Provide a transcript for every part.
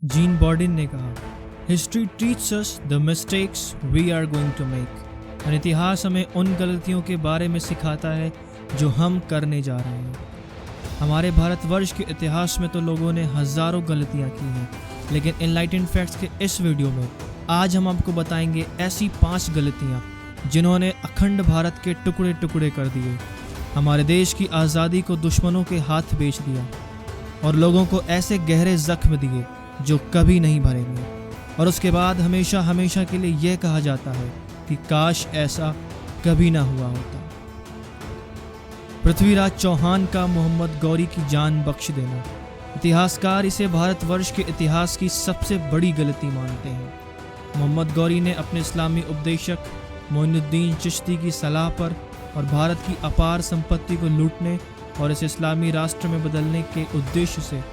Gene Bodin ने कहा, history teaches us the mistakes we are going to make. और इतिहास हमें उन गलतियों के बारे में सिखाता है जो हम करने जा रहे हैं। हमारे भारतवर्ष के इतिहास में तो लोगों ने हज़ारों गलतियां की हैं, लेकिन एनलाइटेंड फैक्ट्स के इस वीडियो में आज हम आपको बताएंगे ऐसी 5 गलतियां जिन्होंने अखंड भारत के टुकड़े टुकड़े कर दिए, हमारे देश की आज़ादी को दुश्मनों के हाथ बेच दिया और लोगों को ऐसे गहरे जख्म दिए जो कभी नहीं भरेंगे। और उसके बाद हमेशा हमेशा के लिए यह कहा जाता है कि काश ऐसा कभी ना हुआ होता। पृथ्वीराज चौहान का मोहम्मद गौरी की जान बख्श देना, इतिहासकार इसे भारतवर्ष के इतिहास की सबसे बड़ी गलती मानते हैं। मोहम्मद गौरी ने अपने इस्लामी उपदेशक मोइनुद्दीन चिश्ती की सलाह पर और भारत की अपार संपत्ति को लूटने और इसे इस्लामी राष्ट्र में बदलने के उद्देश्य से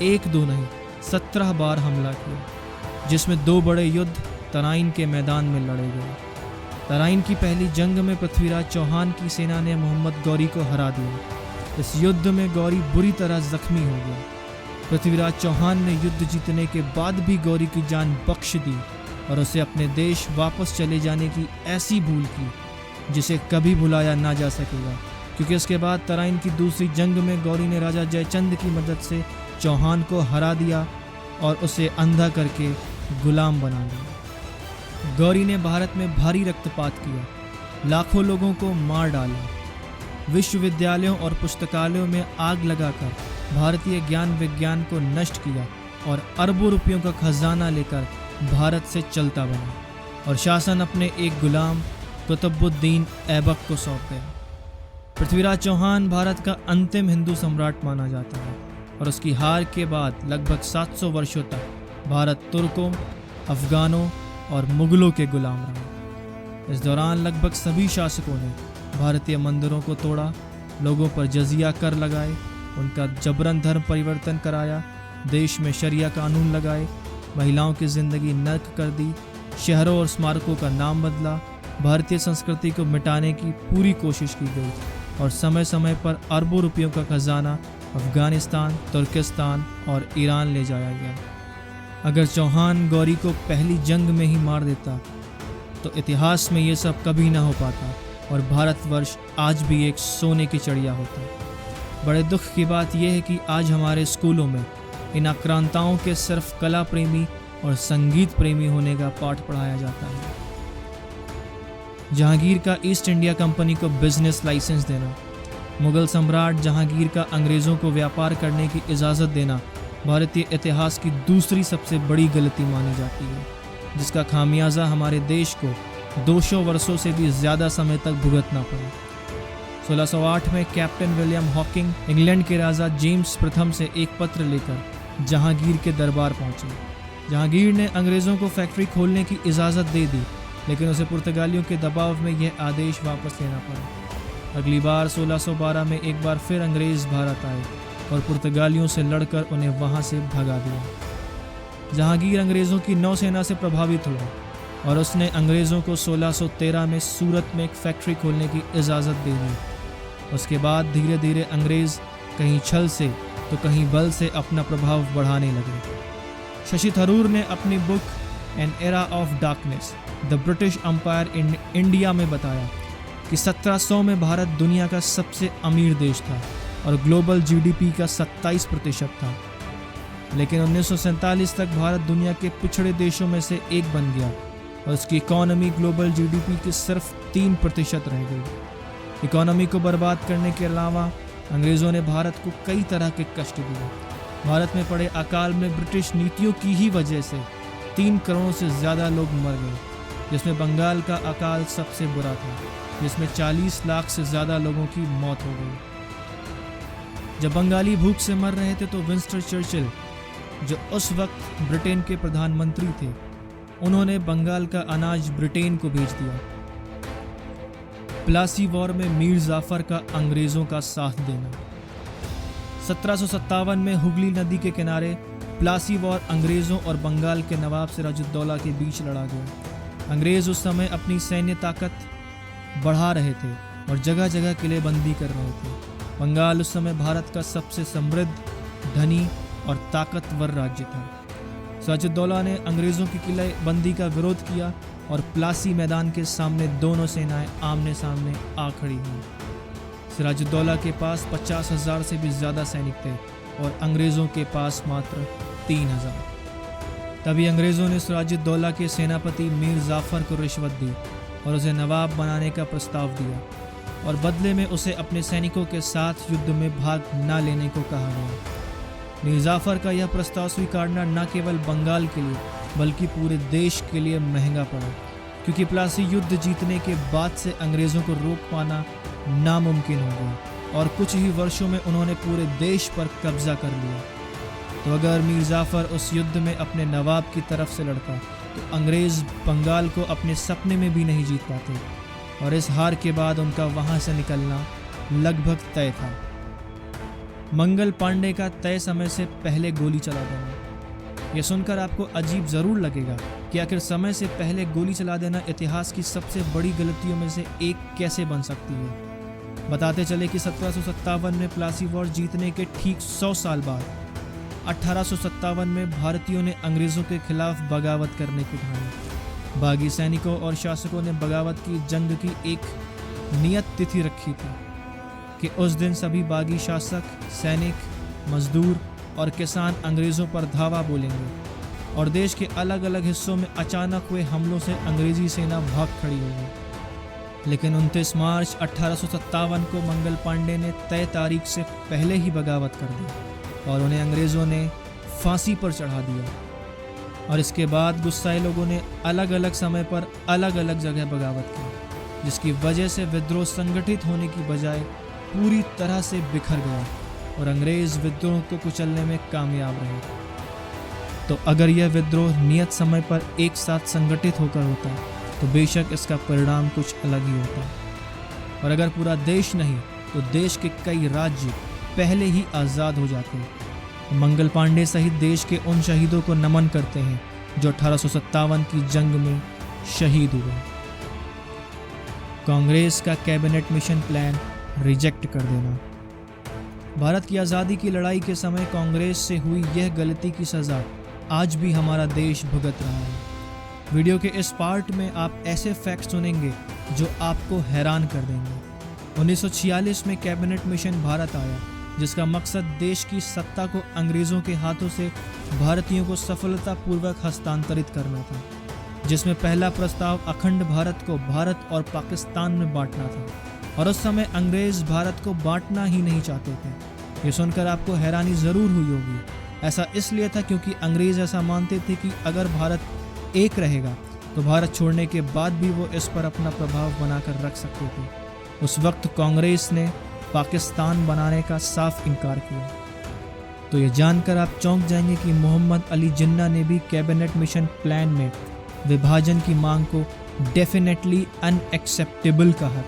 1-2 नहीं 17 बार हमला किया, जिसमें 2 बड़े युद्ध तराइन के मैदान में लड़े गए। तराइन की पहली जंग में पृथ्वीराज चौहान की सेना ने मोहम्मद गौरी को हरा दिया। इस युद्ध में गौरी बुरी तरह जख्मी हो गया। पृथ्वीराज चौहान ने युद्ध जीतने के बाद भी गौरी की जान बख्श दी और उसे अपने देश वापस चले जाने की ऐसी भूल की जिसे कभी भुलाया ना जा सकेगा, क्योंकि इसके बाद तराइन की दूसरी जंग में गौरी ने राजा जयचंद की मदद से चौहान को हरा दिया और उसे अंधा करके गुलाम बना दिया। गौरी ने भारत में भारी रक्तपात किया, लाखों लोगों को मार डाला, विश्वविद्यालयों और पुस्तकालयों में आग लगाकर भारतीय ज्ञान विज्ञान को नष्ट किया और अरबों रुपयों का खजाना लेकर भारत से चलता बना और शासन अपने एक गुलाम कुतुबुद्दीन ऐबक को सौंप गया। पृथ्वीराज चौहान भारत का अंतिम हिंदू सम्राट माना जाता है और उसकी हार के बाद लगभग 700 वर्षों तक भारत तुर्कों, अफगानों और मुगलों के गुलाम रहा। इस दौरान लगभग सभी शासकों ने भारतीय मंदिरों को तोड़ा, लोगों पर जजिया कर लगाए, उनका जबरन धर्म परिवर्तन कराया, देश में शरिया कानून लगाए, महिलाओं की ज़िंदगी नर्क कर दी, शहरों और स्मारकों का नाम बदला, भारतीय संस्कृति को मिटाने की पूरी कोशिश की गई और समय समय पर अरबों रुपयों का खजाना अफगानिस्तान, तुर्किस्तान और ईरान ले जाया गया। अगर चौहान गौरी को पहली जंग में ही मार देता तो इतिहास में ये सब कभी ना हो पाता और भारतवर्ष आज भी एक सोने की चिड़िया होता। बड़े दुख की बात यह है कि आज हमारे स्कूलों में इन आक्रांताओं के सिर्फ कला प्रेमी और संगीत प्रेमी होने का पाठ पढ़ाया जाता है। जहांगीर का ईस्ट इंडिया कंपनी को बिजनेस लाइसेंस देना, मुगल सम्राट जहांगीर का अंग्रेज़ों को व्यापार करने की इजाज़त देना भारतीय इतिहास की दूसरी सबसे बड़ी गलती मानी जाती है, जिसका खामियाजा हमारे देश को 200 वर्षों से भी ज़्यादा समय तक भुगतना पड़ा। 1608 में कैप्टन विलियम हॉकिंग इंग्लैंड के राजा जेम्स प्रथम से एक पत्र लेकर जहांगीर के दरबार पहुंचे। जहांगीर ने अंग्रेज़ों को फैक्ट्री खोलने की इजाज़त दे दी, लेकिन उसे पुर्तगालियों के दबाव में यह आदेश वापस लेना पड़ा। अगली बार 1612 में एक बार फिर अंग्रेज़ भारत आए और पुर्तगालियों से लड़कर उन्हें वहां से भगा दिया। जहांगीर अंग्रेज़ों की नौसेना से प्रभावित हुआ और उसने अंग्रेज़ों को 1613 में सूरत में एक फैक्ट्री खोलने की इजाज़त दे दी। उसके बाद धीरे धीरे अंग्रेज़ कहीं छल से तो कहीं बल से अपना प्रभाव बढ़ाने लगे। शशि थरूर ने अपनी book an era of darkness the British empire in India में बताया कि 1700 में भारत दुनिया का सबसे अमीर देश था और ग्लोबल जीडीपी का 27% था, लेकिन 1947 तक भारत दुनिया के पिछड़े देशों में से एक बन गया और उसकी इकॉनमी ग्लोबल जीडीपी के सिर्फ 3% रह गई। इकॉनमी को बर्बाद करने के अलावा अंग्रेज़ों ने भारत को कई तरह के कष्ट दिए। भारत में पड़े अकाल में ब्रिटिश नीतियों की ही वजह से 3 करोड़ से ज़्यादा लोग मर गए, जिसमें बंगाल का अकाल सबसे बुरा था, जिसमें 40 लाख से ज़्यादा लोगों की मौत हो गई। जब बंगाली भूख से मर रहे थे तो विंस्टन चर्चिल, जो उस वक्त ब्रिटेन के प्रधानमंत्री थे, उन्होंने बंगाल का अनाज ब्रिटेन को भेज दिया। प्लासी वॉर में मीर जाफर का अंग्रेज़ों का साथ देना। 1757 में हुगली नदी के किनारे प्लासी वॉर अंग्रेज़ों और बंगाल के नवाब सिराजुद्दौला के बीच लड़ा गया। अंग्रेज़ उस समय अपनी सैन्य ताकत बढ़ा रहे थे और जगह जगह किलेबंदी कर रहे थे। बंगाल उस समय भारत का सबसे समृद्ध, धनी और ताकतवर राज्य था। सिराजुद्दौला ने अंग्रेज़ों की किले बंदी का विरोध किया और प्लासी मैदान के सामने दोनों सेनाएं आमने सामने आ खड़ी हुई। सिराजुद्दौला के पास 50,000 से भी ज़्यादा सैनिक थे और अंग्रेज़ों के पास मात्र 3,000। तभी अंग्रेज़ों ने सिराजुद्दौला के सेनापति मीर जाफ़र को रिश्वत दी और उसे नवाब बनाने का प्रस्ताव दिया और बदले में उसे अपने सैनिकों के साथ युद्ध में भाग न लेने को कहा गया। मीर जाफ़र का यह प्रस्ताव स्वीकारना न केवल बंगाल के लिए बल्कि पूरे देश के लिए महंगा पड़ा, क्योंकि प्लासी युद्ध जीतने के बाद से अंग्रेज़ों को रोक पाना नामुमकिन हो गया और कुछ ही वर्षों में उन्होंने पूरे देश पर कब्जा कर लिया। तो अगर मीर जाफ़र उस युद्ध में अपने नवाब की तरफ से लड़ता तो अंग्रेज़ बंगाल को अपने सपने में भी नहीं जीत पाते और इस हार के बाद उनका वहाँ से निकलना लगभग तय था। मंगल पांडे का तय समय से पहले गोली चला देना। यह सुनकर आपको अजीब ज़रूर लगेगा कि आखिर समय से पहले गोली चला देना इतिहास की सबसे बड़ी गलतियों में से एक कैसे बन सकती है। बताते चले कि 1757 में प्लासी वॉर जीतने के ठीक 100 साल बाद 1857 में भारतीयों ने अंग्रेज़ों के खिलाफ बगावत करने की ठानी। बागी सैनिकों और शासकों ने बगावत की जंग की एक नियत तिथि रखी थी कि उस दिन सभी बागी शासक, सैनिक, मजदूर और किसान अंग्रेज़ों पर धावा बोलेंगे और देश के अलग अलग हिस्सों में अचानक हुए हमलों से अंग्रेज़ी सेना भाग खड़ी होगी। लेकिन 29 मार्च 1857 को मंगल पांडे ने तय तारीख से पहले ही बगावत कर दी और उन्हें अंग्रेज़ों ने फांसी पर चढ़ा दिया। और इसके बाद गुस्साए लोगों ने अलग अलग समय पर अलग अलग जगह बगावत की, जिसकी वजह से विद्रोह संगठित होने की बजाय पूरी तरह से बिखर गया और अंग्रेज़ विद्रोह को कुचलने में कामयाब रहे। तो अगर यह विद्रोह नियत समय पर एक साथ संगठित होकर होता तो बेशक इसका परिणाम कुछ अलग ही होता। और अगर पूरा देश नहीं तो देश के कई राज्य पहले ही आज़ाद हो जाते। मंगल पांडे सहित देश के उन शहीदों को नमन करते हैं जो 1857 की जंग में शहीद हुए। कांग्रेस का कैबिनेट मिशन प्लान रिजेक्ट कर देना। भारत की आज़ादी की लड़ाई के समय कांग्रेस से हुई यह गलती की सज़ा आज भी हमारा देश भुगत रहा है। वीडियो के इस पार्ट में आप ऐसे फैक्ट सुनेंगे जो आपको हैरान कर देंगे। 1946 में कैबिनेट मिशन भारत आया, जिसका मकसद देश की सत्ता को अंग्रेज़ों के हाथों से भारतीयों को सफलतापूर्वक हस्तांतरित करना था, जिसमें पहला प्रस्ताव अखंड भारत को भारत और पाकिस्तान में बांटना था। और उस समय अंग्रेज़ भारत को बांटना ही नहीं चाहते थे। ये सुनकर आपको हैरानी ज़रूर हुई होगी। ऐसा इसलिए था क्योंकि अंग्रेज़ ऐसा मानते थे कि अगर भारत एक रहेगा तो भारत छोड़ने के बाद भी वो इस पर अपना प्रभाव बनाकर रख सकते थे। उस वक्त कांग्रेस ने पाकिस्तान बनाने का साफ इनकार किया। तो ये जानकर आप चौंक जाएंगे कि मोहम्मद अली जिन्ना ने भी कैबिनेट मिशन प्लान में विभाजन की मांग को डेफिनेटली अनएक्सेप्टेबल कहा।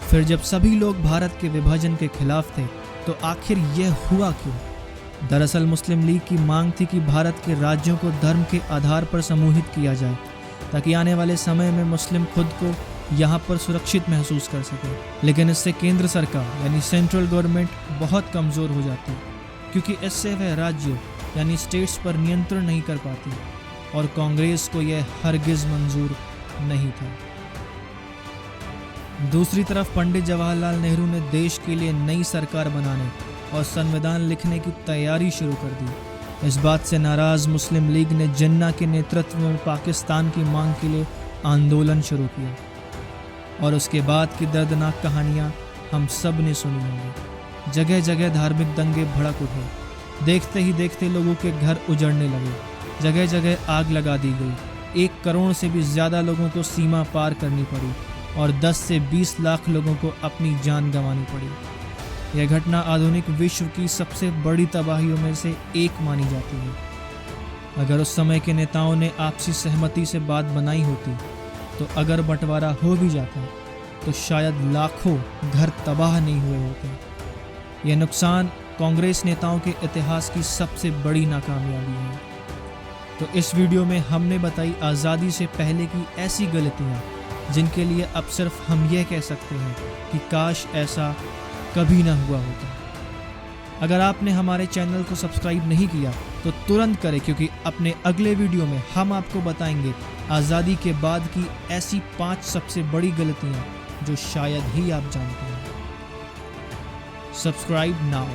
फिर जब सभी लोग भारत के विभाजन के खिलाफ थे तो आखिर यह हुआ क्यों? दरअसल मुस्लिम लीग की मांग थी कि भारत के राज्यों को धर्म के आधार पर समूहित किया जाए ताकि आने वाले समय में मुस्लिम खुद को यहाँ पर सुरक्षित महसूस कर सके। लेकिन इससे केंद्र सरकार यानी सेंट्रल गवर्नमेंट बहुत कमज़ोर हो जाती, क्योंकि इससे वह राज्यों यानी स्टेट्स पर नियंत्रण नहीं कर पाती और कांग्रेस को यह हरगिज़ मंजूर नहीं था। दूसरी तरफ पंडित जवाहरलाल नेहरू ने देश के लिए नई सरकार बनाने और संविधान लिखने की तैयारी शुरू कर दी। इस बात से नाराज़ मुस्लिम लीग ने जिन्ना के नेतृत्व में पाकिस्तान की मांग के लिए आंदोलन शुरू किया और उसके बाद की दर्दनाक कहानियाँ हम सब ने सुनी होंगी। जगह जगह धार्मिक दंगे भड़क उठे, देखते ही देखते लोगों के घर उजड़ने लगे, जगह जगह आग लगा दी गई। 1 करोड़ से भी ज़्यादा लोगों को सीमा पार करनी पड़ी और 10 से 20 लाख लोगों को अपनी जान गंवानी पड़ी। यह घटना आधुनिक विश्व की सबसे बड़ी तबाहियों में से एक मानी जाती है। अगर उस समय के नेताओं ने आपसी सहमति से बात बनाई होती तो अगर बंटवारा हो भी जाता तो शायद लाखों घर तबाह नहीं हुए होते। यह नुकसान कांग्रेस नेताओं के इतिहास की सबसे बड़ी नाकामयाबी है। तो इस वीडियो में हमने बताई आज़ादी से पहले की ऐसी गलतियाँ जिनके लिए अब सिर्फ हम यह कह सकते हैं कि काश ऐसा कभी ना हुआ होता। अगर आपने हमारे चैनल को सब्सक्राइब नहीं किया तो तुरंत करें, क्योंकि अपने अगले वीडियो में हम आपको बताएंगे आज़ादी के बाद की ऐसी 5 सबसे बड़ी गलतियां जो शायद ही आप जानते हैं। Subscribe now.